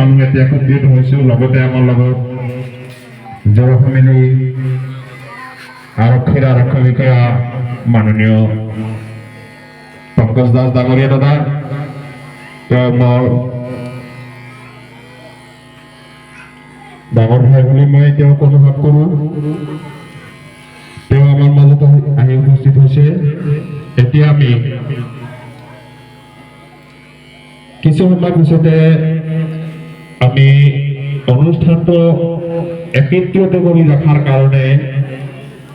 মানুহ এতিয়া একত্ৰিত হৈছোঁ লগতে আমাৰ লগত জয় ফেমিলি আৰক্ষীৰ আৰক্ষী বিষয়া মাননীয় পংকজ দাস ডাঙৰীয়া দাদা মোৰ ডাঙৰ ভাই বুলি মই তেওঁক অনুভৱ কৰোঁ। তেওঁ আমাৰ মাজত আহি উপস্থিত হৈছে। এতিয়া আমি কিছু সময় পিছতে আমি অনুষ্ঠানটো একত্ৰিত কৰি ৰখাৰ কাৰণে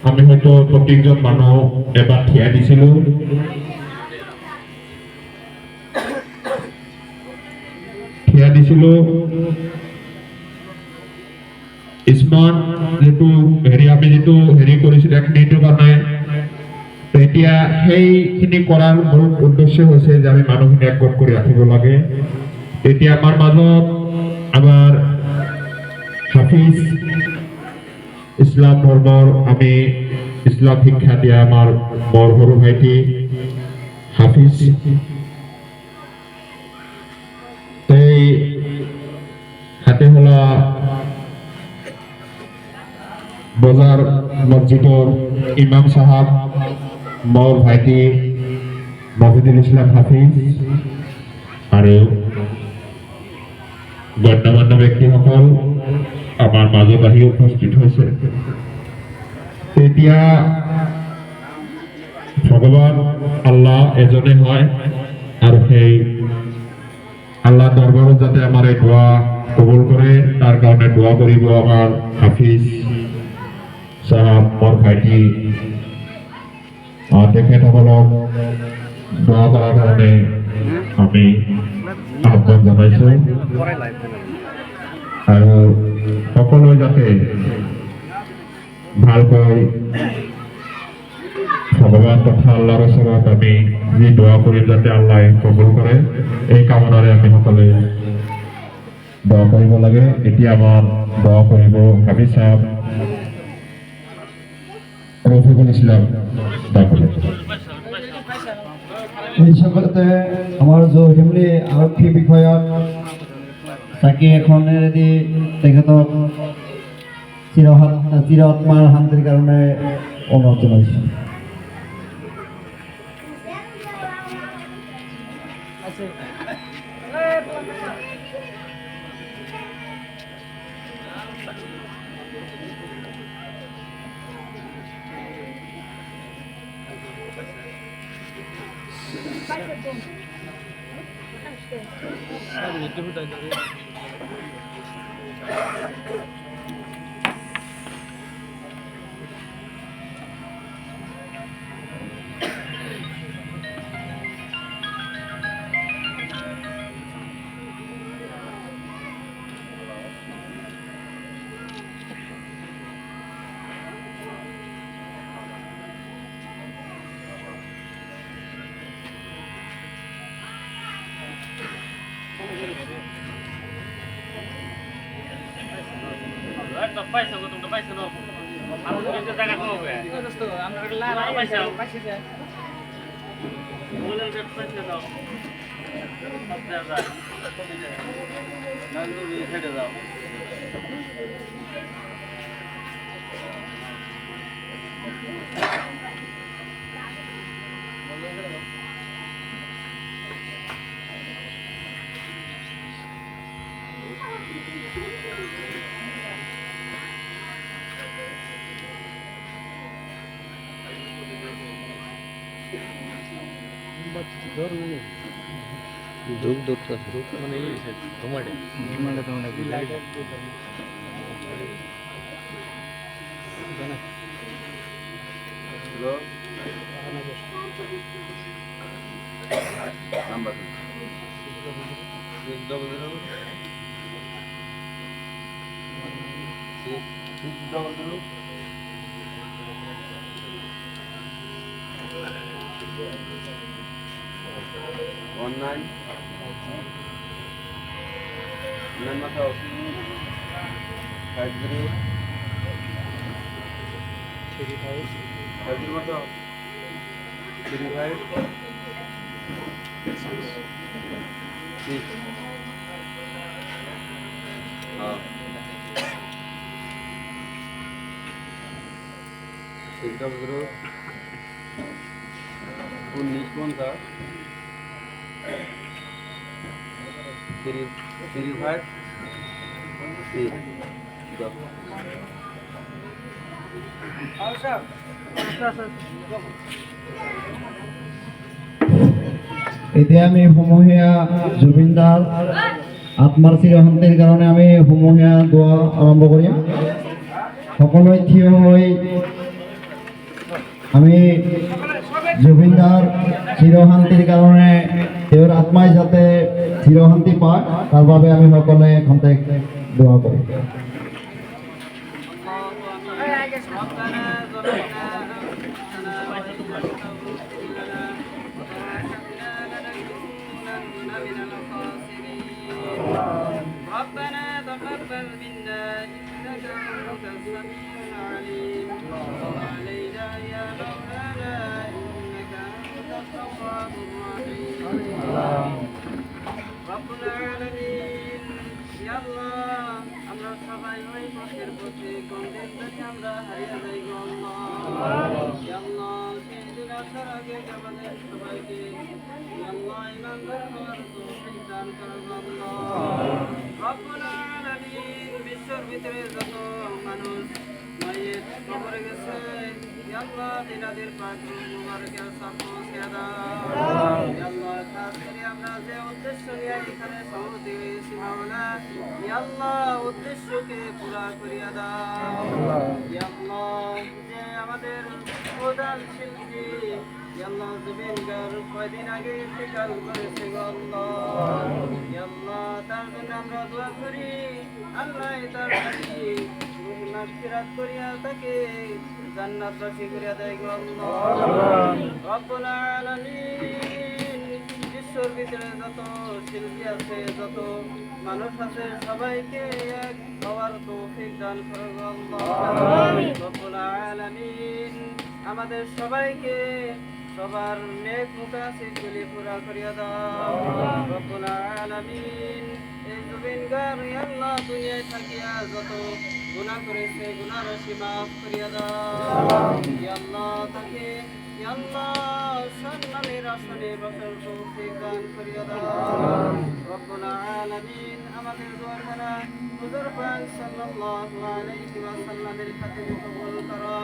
আমি হয়তো প্ৰত্যেকজন মানুহ এবাৰ থিয়া দিছিলোঁ। স্মাৰ্ট যিটো আমি যিটো কৰিছিলোঁ এইটোৰ কাৰণে এতিয়া সেইখিনি কৰাৰ মূল উদ্দেশ্য হৈছে যে আমি মানুহখিনি একগোট কৰি ৰাখিব লাগে। এতিয়া আমাৰ মাজত আমাৰ হাফিজ ইছলাম ধৰ্মৰ আমি ইছলাম শিক্ষা দিয়া আমাৰ বৰ সৰু ভাইটি হাফিজ এই হাতেহলা বজাৰ মসজিদৰ ইমাম সাহেব মোৰ ভাইটি মফিদুল ইসলাম হাফিজ আৰু গণ্যমান্য ব্যক্তিসকল আমাৰ মাজত আহি উপস্থিত হৈছে। এতিয়া ভগৱান আল্লাহ এজনে হয় আৰু সেই আল্লাহ দৰবাৰত যাতে আমাৰ এই দোয়া কবুল কৰে তাৰ কাৰণে দোয়া কৰিব আমাৰ হাফিজ সাহেব মোৰ ভাইটি তেখেতসকলক দোয়া কৰাৰ কাৰণে আমি আহ্বান জনাইছোঁ আৰু সকলোৱে যাতে ভালকৈ ভগৱান তথা আল্লাহৰ ওচৰত আমি যি দোয়া কৰিম যাতে আল্লাহ কবুল কৰে এই কামনাৰে আমি সকলোৱে দোয়া কৰিব লাগে। এতিয়া আমাৰ দোয়া কৰিব হাফিজ সাহেব রফিকুল ইসলাম ডাকলে এই সময়তে আমাৰ জয় ফেমিলি আৰক্ষী বিষয়াক চাকি এখনেৰে দি তেখেতক চিৰ আত্মাৰ শান্তিৰ কাৰণে অনুৰোধ জনাইছোঁ। पैसा को तुमको पैसा नो हम तो जगह हो गया दोस्तों हम ला पैसा पैसा बोल दे पैसा दो अब ज्यादा ना भी हेड जाओ দুধ দুধ দুধ মানে এই টমেটো টমেটো টমেটো দিলাই জানা হ্যালো নাম্বার 19 Number 50 35 35 6 1950 35 এতিয়া আমি সমূহীয়া জুবিনদাৰ আত্মাৰ চিৰশান্তিৰ কাৰণে আমি সমূহীয়া দোৱা আৰম্ভ কৰিম। সকলোৱে থিয় হৈ আমি জুবিনদাৰ চিৰশান্তিৰ কাৰণে তেওঁৰ আত্মাই যাতে চিৰশান্তি পায় তাৰ বাবে আমি সকলোৱে খন্তেক দোৱা কৰিম। ربنا ظلمنا أنفسنا وإن لم تغفر لنا وترحمنا لنكونن من الخاسرين ربنا تقبل منا إنك أنت السميع العليم وتب علينا يا مولانا إنك أنت التواب الرحيم رب العالمين يا الله আমরা সবাই ওই পথের প্রতি কোনদিন থেকে আমরা হারিয়ে যাই গো আল্লাহ ইয়া আল্লাহ সেই দিন আসার আগে আমাদের সবাইকে ইয়া আল্লাহ ইমানদার হওয়ার তৌফিক দান করো গো আল্লাহ রব্বুল আলামিন বিশ্বের ভিতরে যত মানুষ মায়ের কবরে গেছে ইয়া আল্লাহ তিনাদের পাক মুবারকের সব পৌঁছে দাও ইয়া আল্লাহ খাস করে আমরা যে উদ্দেশ্য নিয়ে এখানে সমবেত হয়েছি মাওলা ইয়া আল্লাহ উদ্দেশ্যকে পুরা করিয়া দাও ইয়া আল্লাহ যে আমাদের প্রধান শিল্পী ইয়া আল্লাহ জুবিন গার কয়দিন আগে ইন্তেকাল করেছে গো আল্লাহ ইয়া আল্লাহ তার জন্য আমরা দোয়া করি আল্লাহ তার বাড়ি মাগফিরাত করিয়া তাকে জান্নাতবাসী করিয়া দেয় গো আল্লাহ রব্বুল আলামিন বিশ্বের ভিতরে যত শিল্পী আছে যত মানুষ আছে সবাইকে এক হওয়ার তৌফিক দান করো গো আল্লাহ রব্বুল আলামিন আমাদের সবাইকে সবার নেক মুকাসিদগুলি পুরা করিয়া দাও রব্বুল আলামিন এই জুবিন গার ইয়া আল্লাহ দুনিয়ায় থাকিয়া যত গুনাহ করেছে গুনাহর রাশি মাফ করিয়া দাও ইয়া আল্লাহ তাকে ইয়া আল্লাহ সম্মানের আসনে বসার তৌফিক দান করিয়া দাও রব্বুল আলামিন আমাদের দোয়া করা হুজুর পাক সাল্লাল্লাহু আলাইহি ওয়াসাল্লামের খাতিরে কবুল করো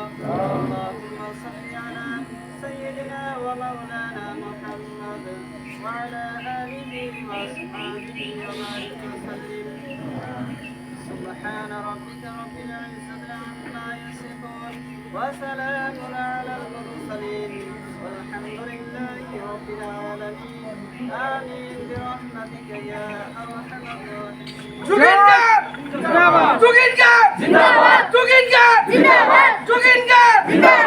আল্লাহুম্মা সাল্লি আলা سيدنا ومولانا محمد وعلى آله وأصحابه وبارك وسلم سبحان ربك رب العزة عما يصفون وسلام على المرسلين والحمد لله رب العالمين آمين برحمتك يا أرحم الراحمين জুগিনগার জিন্দাবাদ জুগিনগার জিন্দাবাদ জুগিনগার জিন্দাবাদ জুগিনগার জিন্দাবাদ